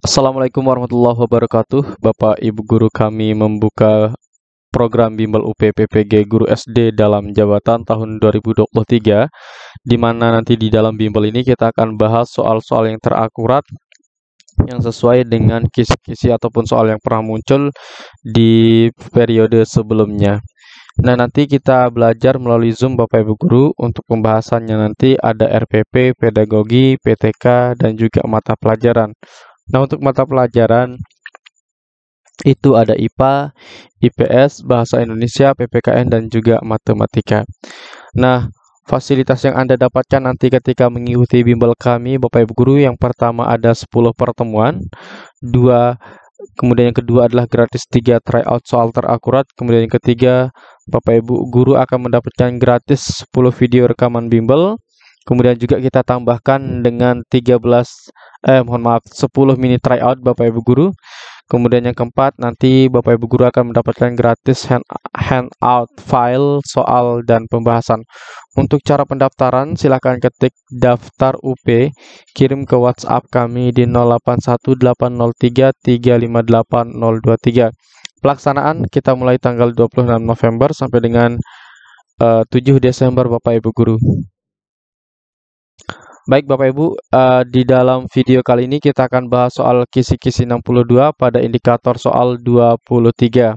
Assalamualaikum warahmatullahi wabarakatuh. Bapak Ibu guru kami membuka program Bimbel UP PPG Guru SD dalam jabatan tahun 2023, di mana nanti di dalam bimbel ini kita akan bahas soal-soal yang terakurat yang sesuai dengan kisi-kisi ataupun soal yang pernah muncul di periode sebelumnya. Nah, nanti kita belajar melalui Zoom Bapak Ibu guru. Untuk pembahasannya nanti ada RPP, pedagogi, PTK, dan juga mata pelajaran. Nah, untuk mata pelajaran itu ada IPA, IPS, Bahasa Indonesia, PPKN, dan juga matematika. Nah, fasilitas yang Anda dapatkan nanti ketika mengikuti bimbel kami, Bapak Ibu guru, yang pertama ada 10 pertemuan, 2, kemudian yang kedua adalah gratis 3 tryout soal terakurat, kemudian yang ketiga, Bapak Ibu guru akan mendapatkan gratis 10 video rekaman bimbel, kemudian juga kita tambahkan dengan 10 mini tryout Bapak Ibu guru. Kemudian yang keempat, nanti Bapak Ibu guru akan mendapatkan gratis handout file soal dan pembahasan. Untuk cara pendaftaran, silakan ketik daftar UP, kirim ke WhatsApp kami di 081803358023. Pelaksanaan kita mulai tanggal 26 November sampai dengan 7 Desember Bapak Ibu guru. Baik Bapak Ibu, di dalam video kali ini kita akan bahas soal kisi-kisi 62 pada indikator soal 23.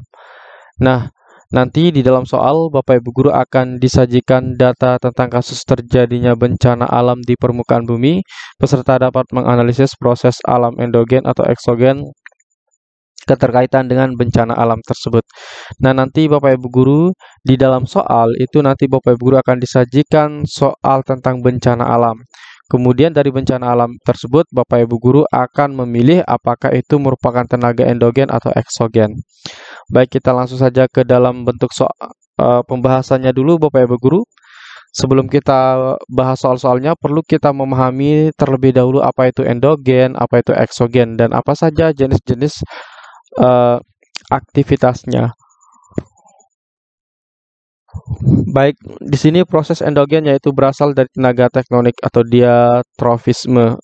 Nah, nanti di dalam soal Bapak Ibu guru akan disajikan data tentang kasus terjadinya bencana alam di permukaan bumi. Peserta dapat menganalisis proses alam endogen atau eksogen keterkaitan dengan bencana alam tersebut. Nah, nanti Bapak Ibu guru di dalam soal itu nanti Bapak Ibu guru akan disajikan soal tentang bencana alam. Kemudian dari bencana alam tersebut Bapak Ibu guru akan memilih apakah itu merupakan tenaga endogen atau eksogen. Baik, kita langsung saja ke dalam bentuk pembahasannya dulu Bapak Ibu guru. Sebelum kita bahas soal-soalnya, perlu kita memahami terlebih dahulu apa itu endogen, apa itu eksogen, dan apa saja jenis-jenis aktivitasnya. Baik, di sini proses endogen yaitu berasal dari tenaga tektonik atau diatrofisme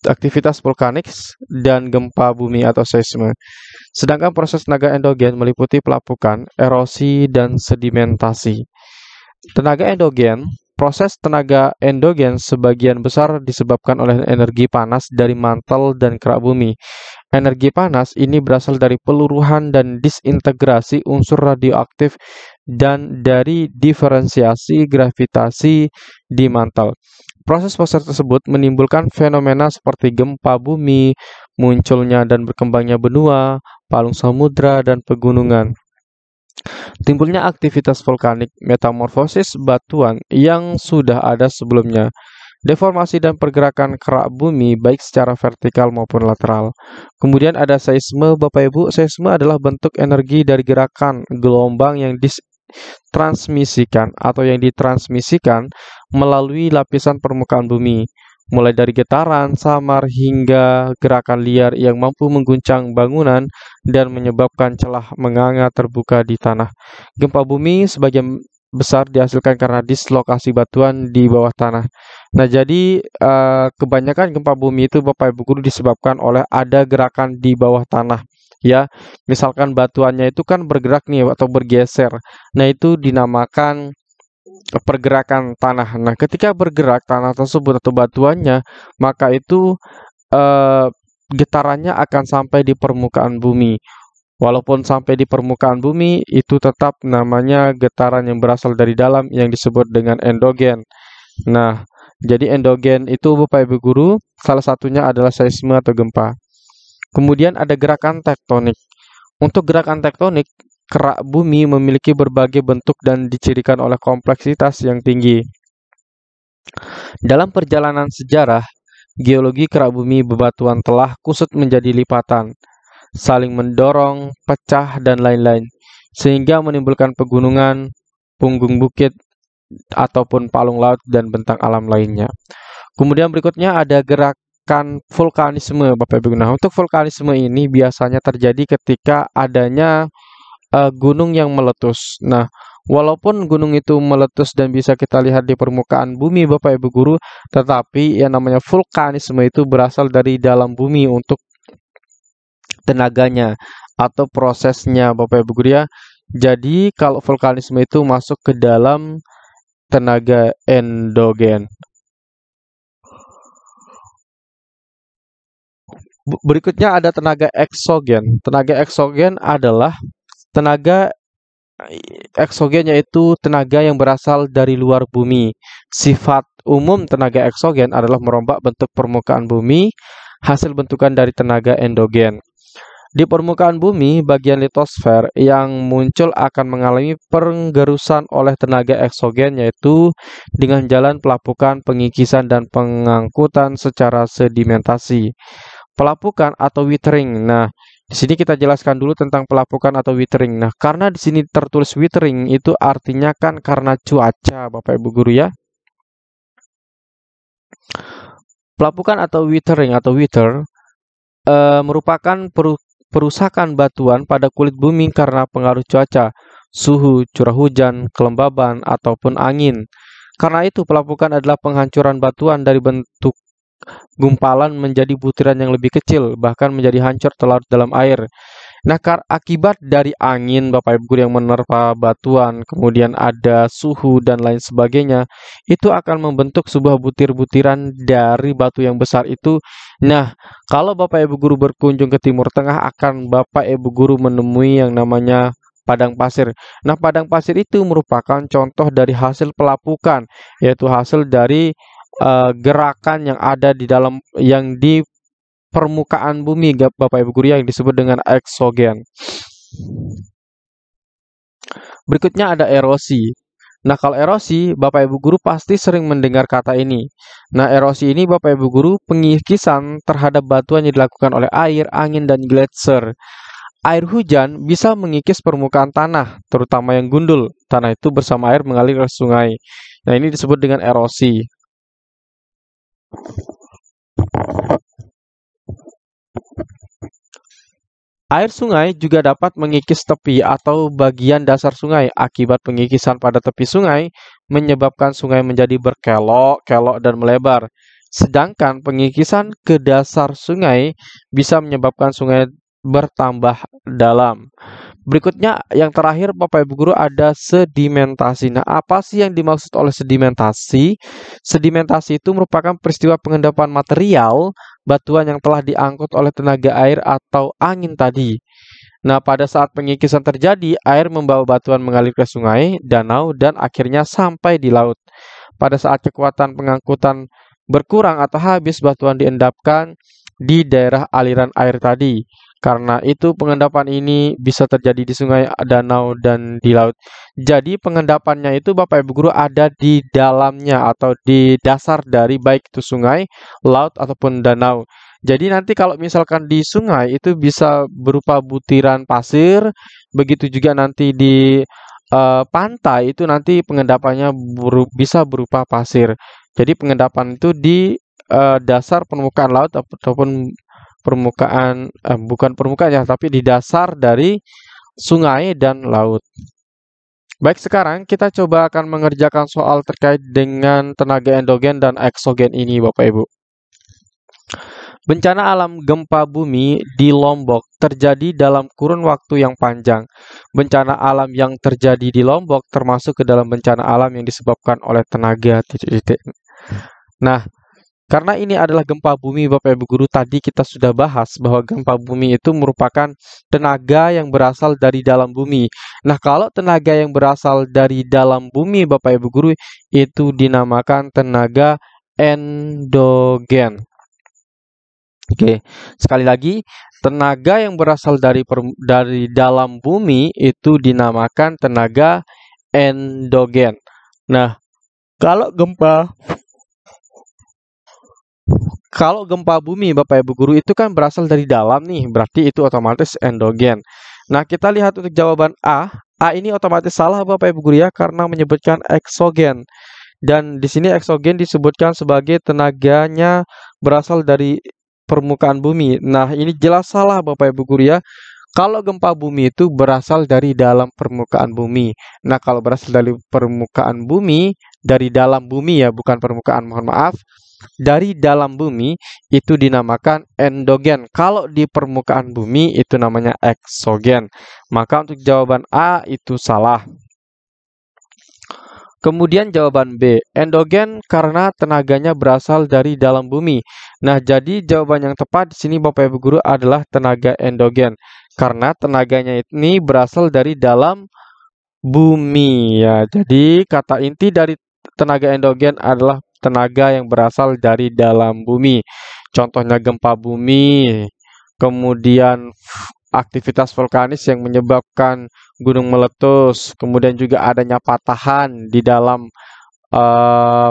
aktivitas vulkanik dan gempa bumi atau seisme. Sedangkan proses tenaga endogen meliputi pelapukan, erosi, dan sedimentasi. Proses tenaga endogen sebagian besar disebabkan oleh energi panas dari mantel dan kerak bumi. Energi panas ini berasal dari peluruhan dan disintegrasi unsur radioaktif dan dari diferensiasi gravitasi di mantel. Proses-proses tersebut menimbulkan fenomena seperti gempa bumi, munculnya dan berkembangnya benua, palung samudra, dan pegunungan. Timbulnya aktivitas vulkanik, metamorfosis batuan yang sudah ada sebelumnya, deformasi dan pergerakan kerak bumi baik secara vertikal maupun lateral. Kemudian ada seisme, Bapak Ibu. Seisme adalah bentuk energi dari gerakan gelombang yang ditransmisikan atau yang ditransmisikan melalui lapisan permukaan bumi, mulai dari getaran, samar, hingga gerakan liar yang mampu mengguncang bangunan dan menyebabkan celah menganga terbuka di tanah. Gempa bumi sebagian besar dihasilkan karena dislokasi batuan di bawah tanah. Nah, jadi kebanyakan gempa bumi itu Bapak Ibu guru disebabkan oleh ada gerakan di bawah tanah. Ya, misalkan batuannya itu kan bergerak nih atau bergeser. Nah, itu dinamakan pergerakan tanah. Nah, ketika bergerak tanah tersebut atau batuannya, maka itu getarannya akan sampai di permukaan bumi. Walaupun sampai di permukaan bumi, itu tetap namanya getaran yang berasal dari dalam yang disebut dengan endogen. Nah, jadi endogen itu Bapak Ibu guru, salah satunya adalah seisme atau gempa. Kemudian ada gerakan tektonik. Untuk gerakan tektonik, kerak bumi memiliki berbagai bentuk dan dicirikan oleh kompleksitas yang tinggi. Dalam perjalanan sejarah, geologi kerak bumi bebatuan telah kusut menjadi lipatan, saling mendorong, pecah, dan lain-lain, sehingga menimbulkan pegunungan, punggung bukit, ataupun palung laut dan bentang alam lainnya. Kemudian berikutnya ada gerakan vulkanisme, Bapak Ibu. Nah, untuk vulkanisme ini biasanya terjadi ketika adanya gunung yang meletus. Nah, Walaupun gunung itu meletus dan bisa kita lihat di permukaan bumi Bapak Ibu Guru, tetapi yang namanya vulkanisme itu berasal dari dalam bumi untuk tenaganya atau prosesnya Bapak Ibu Guru ya. Jadi kalau vulkanisme itu masuk ke dalam tenaga endogen. Berikutnya ada tenaga eksogen. Tenaga eksogen adalah tenaga eksogen, yaitu tenaga yang berasal dari luar bumi. Sifat umum tenaga eksogen adalah merombak bentuk permukaan bumi, hasil bentukan dari tenaga endogen. Di permukaan bumi, bagian litosfer yang muncul akan mengalami penggerusan oleh tenaga eksogen, yaitu dengan jalan pelapukan, pengikisan, dan pengangkutan secara sedimentasi. Pelapukan atau withering. Nah, di sini kita jelaskan dulu tentang pelapukan atau withering. Nah, karena di sini tertulis withering, itu artinya kan karena cuaca, Bapak Ibu Guru ya. Pelapukan atau withering atau wither merupakan perusakan batuan pada kulit bumi karena pengaruh cuaca, suhu, curah hujan, kelembaban, ataupun angin. Karena itu, pelapukan adalah penghancuran batuan dari bentuk gumpalan menjadi butiran yang lebih kecil, bahkan menjadi hancur terlarut dalam air. Nah, akibat dari angin Bapak Ibu Guru yang menerpa batuan, kemudian ada suhu dan lain sebagainya, itu akan membentuk sebuah butir-butiran dari batu yang besar itu. Nah, kalau Bapak Ibu Guru berkunjung ke Timur Tengah, akan Bapak Ibu Guru menemui yang namanya padang pasir. Nah, padang pasir itu merupakan contoh dari hasil pelapukan, yaitu hasil dari gerakan yang ada di dalam yang di permukaan bumi Bapak Ibu Guru yang disebut dengan eksogen. Berikutnya ada erosi. Nah, kalau erosi, Bapak Ibu Guru pasti sering mendengar kata ini. Nah, erosi ini Bapak Ibu Guru pengikisan terhadap batuan yang dilakukan oleh air, angin, dan gletser. Air hujan bisa mengikis permukaan tanah, terutama yang gundul. Tanah itu bersama air mengalir ke sungai. Nah, ini disebut dengan erosi. Air sungai juga dapat mengikis tepi atau bagian dasar sungai. Akibat pengikisan pada tepi sungai, menyebabkan sungai menjadi berkelok-kelok dan melebar. Sedangkan pengikisan ke dasar sungai bisa menyebabkan sungai bertambah dalam. Berikutnya, yang terakhir Bapak Ibu Guru ada sedimentasi. Nah, apa sih yang dimaksud oleh sedimentasi? Sedimentasi itu merupakan peristiwa pengendapan material batuan yang telah diangkut oleh tenaga air atau angin tadi. Nah, pada saat pengikisan terjadi, air membawa batuan mengalir ke sungai, danau, dan akhirnya sampai di laut. Pada saat kekuatan pengangkutan berkurang atau habis, batuan diendapkan di daerah aliran air tadi. Karena itu pengendapan ini bisa terjadi di sungai, danau, dan di laut. Jadi pengendapannya itu Bapak Ibu Guru ada di dalamnya atau di dasar dari baik itu sungai, laut, ataupun danau. Jadi nanti kalau misalkan di sungai itu bisa berupa butiran pasir, begitu juga nanti di pantai itu nanti pengendapannya bisa berupa pasir. Jadi pengendapan itu di dasar permukaan laut ataupun permukaan bukan permukaan ya, tapi di dasar dari sungai dan laut. Baik, sekarang kita coba akan mengerjakan soal terkait dengan tenaga endogen dan eksogen ini Bapak Ibu. Bencana alam gempa bumi di Lombok terjadi dalam kurun waktu yang panjang. Bencana alam yang terjadi di Lombok termasuk ke dalam bencana alam yang disebabkan oleh tenaga titik-titik. Nah, karena ini adalah gempa bumi, Bapak Ibu Guru, tadi kita sudah bahas bahwa gempa bumi itu merupakan tenaga yang berasal dari dalam bumi. Nah, kalau tenaga yang berasal dari dalam bumi, Bapak Ibu Guru, itu dinamakan tenaga endogen. Oke, sekali lagi, tenaga yang berasal dari dalam bumi itu dinamakan tenaga endogen. Nah, kalau gempa bumi Bapak Ibu Guru itu kan berasal dari dalam nih, berarti itu otomatis endogen. Nah, kita lihat untuk jawaban A. A ini otomatis salah Bapak Ibu Guru ya, karena menyebutkan eksogen. Dan di sini eksogen disebutkan sebagai tenaganya berasal dari permukaan bumi. Nah, ini jelas salah Bapak Ibu Guru ya. Kalau gempa bumi itu berasal dari dalam permukaan bumi. Nah, kalau berasal dari permukaan bumi, dari dalam bumi ya, bukan permukaan, mohon maaf. Dari dalam bumi itu dinamakan endogen. Kalau di permukaan bumi itu namanya eksogen. Maka untuk jawaban A itu salah. Kemudian jawaban B, endogen karena tenaganya berasal dari dalam bumi. Nah, jadi jawaban yang tepat di sini Bapak Ibu guru adalah tenaga endogen. Karena tenaganya ini berasal dari dalam bumi ya. Jadi kata inti dari tenaga endogen adalah tenaga yang berasal dari dalam bumi. Contohnya gempa bumi, kemudian aktivitas vulkanis yang menyebabkan gunung meletus, kemudian juga adanya patahan di dalam eh,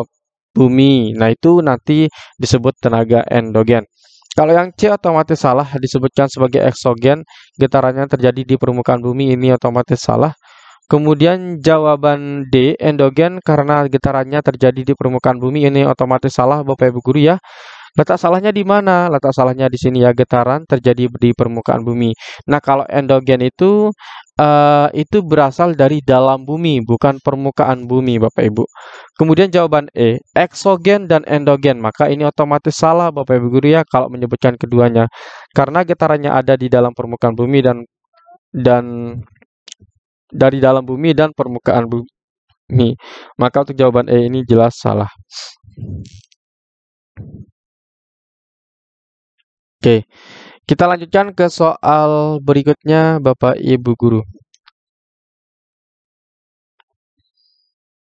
bumi. Nah, itu nanti disebut tenaga endogen. Kalau yang C otomatis salah, disebutkan sebagai eksogen, getarannya terjadi di permukaan bumi, ini otomatis salah. Kemudian jawaban D, endogen karena getarannya terjadi di permukaan bumi, ini otomatis salah Bapak Ibu guru ya. Letak salahnya di mana? Letak salahnya di sini ya, getaran terjadi di permukaan bumi. Nah, kalau endogen itu berasal dari dalam bumi, bukan permukaan bumi, Bapak Ibu. Kemudian jawaban E, eksogen dan endogen. Maka ini otomatis salah Bapak Ibu guru ya kalau menyebutkan keduanya. Karena getarannya ada di dalam permukaan bumi dan dari dalam bumi dan permukaan bumi. Maka untuk jawaban E ini jelas salah. Oke, kita lanjutkan ke soal berikutnya Bapak Ibu guru.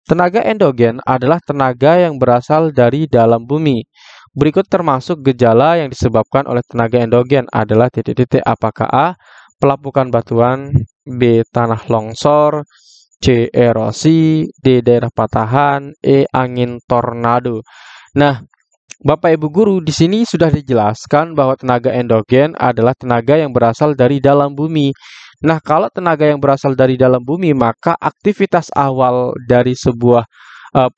Tenaga endogen adalah tenaga yang berasal dari dalam bumi. Berikut termasuk gejala yang disebabkan oleh tenaga endogen adalah titik-titik apakah A, pelapukan batuan, B, tanah longsor, C, erosi, D, daerah patahan, E, angin tornado. Nah, Bapak Ibu guru, di sini sudah dijelaskan bahwa tenaga endogen adalah tenaga yang berasal dari dalam bumi. Nah, kalau tenaga yang berasal dari dalam bumi, maka aktivitas awal dari sebuah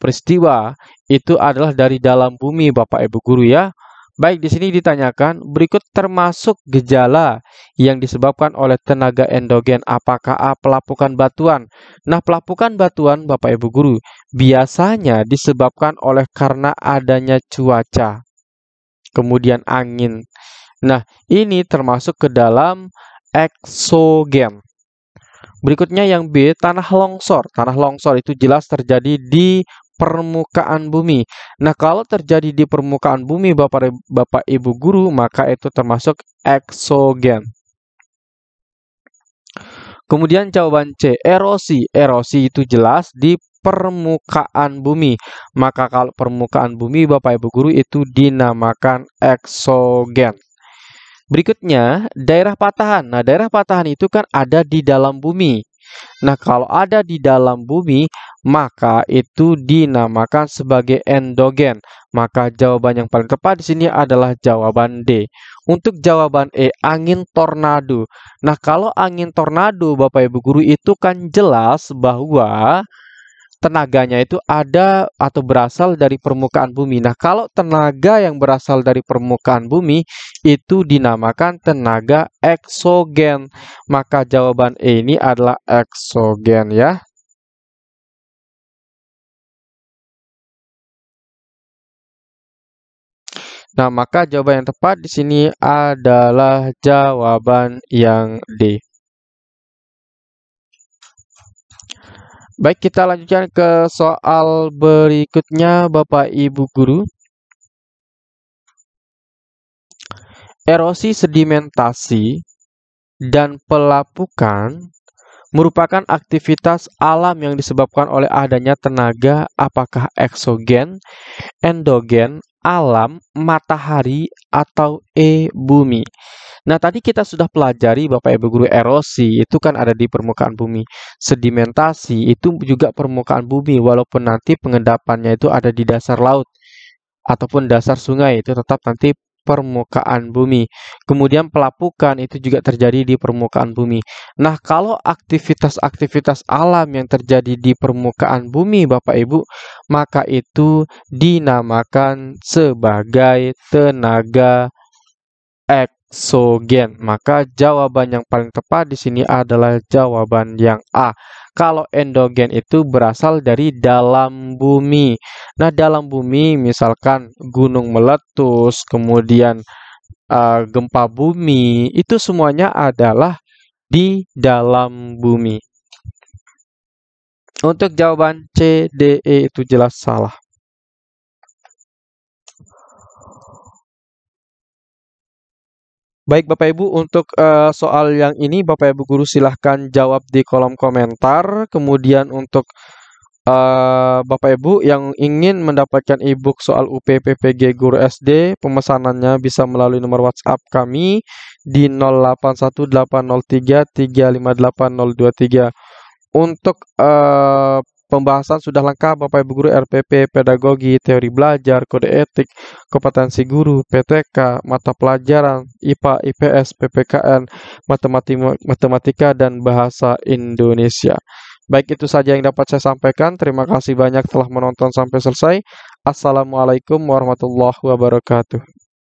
peristiwa itu adalah dari dalam bumi, Bapak Ibu guru ya. Baik, di sini ditanyakan, berikut termasuk gejala yang disebabkan oleh tenaga endogen. Apakah A, pelapukan batuan? Nah, pelapukan batuan, Bapak Ibu guru, biasanya disebabkan oleh karena adanya cuaca, kemudian angin. Nah, ini termasuk ke dalam eksogen. Berikutnya yang B, tanah longsor. Tanah longsor itu jelas terjadi di permukaan bumi. Nah, kalau terjadi di permukaan bumi Bapak Ibu guru, maka itu termasuk eksogen. Kemudian jawaban C, erosi. Erosi itu jelas di permukaan bumi. Maka kalau permukaan bumi Bapak Ibu guru itu dinamakan eksogen. Berikutnya, daerah patahan. Nah, daerah patahan itu kan ada di dalam bumi. Nah, kalau ada di dalam bumi, maka itu dinamakan sebagai endogen. Maka jawaban yang paling tepat di sini adalah jawaban D. Untuk jawaban E, angin tornado. Nah, kalau angin tornado, Bapak Ibu guru, itu kan jelas bahwa tenaganya itu ada atau berasal dari permukaan bumi. Nah, kalau tenaga yang berasal dari permukaan bumi itu dinamakan tenaga eksogen. Maka jawaban E ini adalah eksogen ya. Nah, maka jawaban yang tepat di sini adalah jawaban yang D. Baik, kita lanjutkan ke soal berikutnya Bapak Ibu guru. Erosi sedimentasi dan pelapukan merupakan aktivitas alam yang disebabkan oleh adanya tenaga apakah eksogen, endogen, alam, matahari, atau bumi. Nah, tadi kita sudah pelajari Bapak Ibu guru, erosi itu kan ada di permukaan bumi. Sedimentasi itu juga permukaan bumi, walaupun nanti pengendapannya itu ada di dasar laut ataupun dasar sungai, itu tetap nanti permukaan bumi. Kemudian pelapukan itu juga terjadi di permukaan bumi. Nah, kalau aktivitas-aktivitas alam yang terjadi di permukaan bumi Bapak Ibu, maka itu dinamakan sebagai tenaga Oksogen. Maka jawaban yang paling tepat di sini adalah jawaban yang A. Kalau endogen itu berasal dari dalam bumi. Nah, dalam bumi misalkan gunung meletus, kemudian gempa bumi, itu semuanya adalah di dalam bumi. Untuk jawaban C, D, E itu jelas salah. Baik Bapak Ibu, untuk soal yang ini Bapak Ibu guru silahkan jawab di kolom komentar. Kemudian untuk Bapak Ibu yang ingin mendapatkan e-book soal UPPPG Guru SD, pemesanannya bisa melalui nomor WhatsApp kami di 081803358023. Untuk pembahasan sudah lengkap Bapak Ibu guru, RPP, pedagogi, teori belajar, kode etik, kompetensi guru, PTK, mata pelajaran, IPA, IPS, PPKN, matematika, dan bahasa Indonesia. Baik, itu saja yang dapat saya sampaikan. Terima kasih banyak telah menonton sampai selesai. Assalamualaikum warahmatullahi wabarakatuh.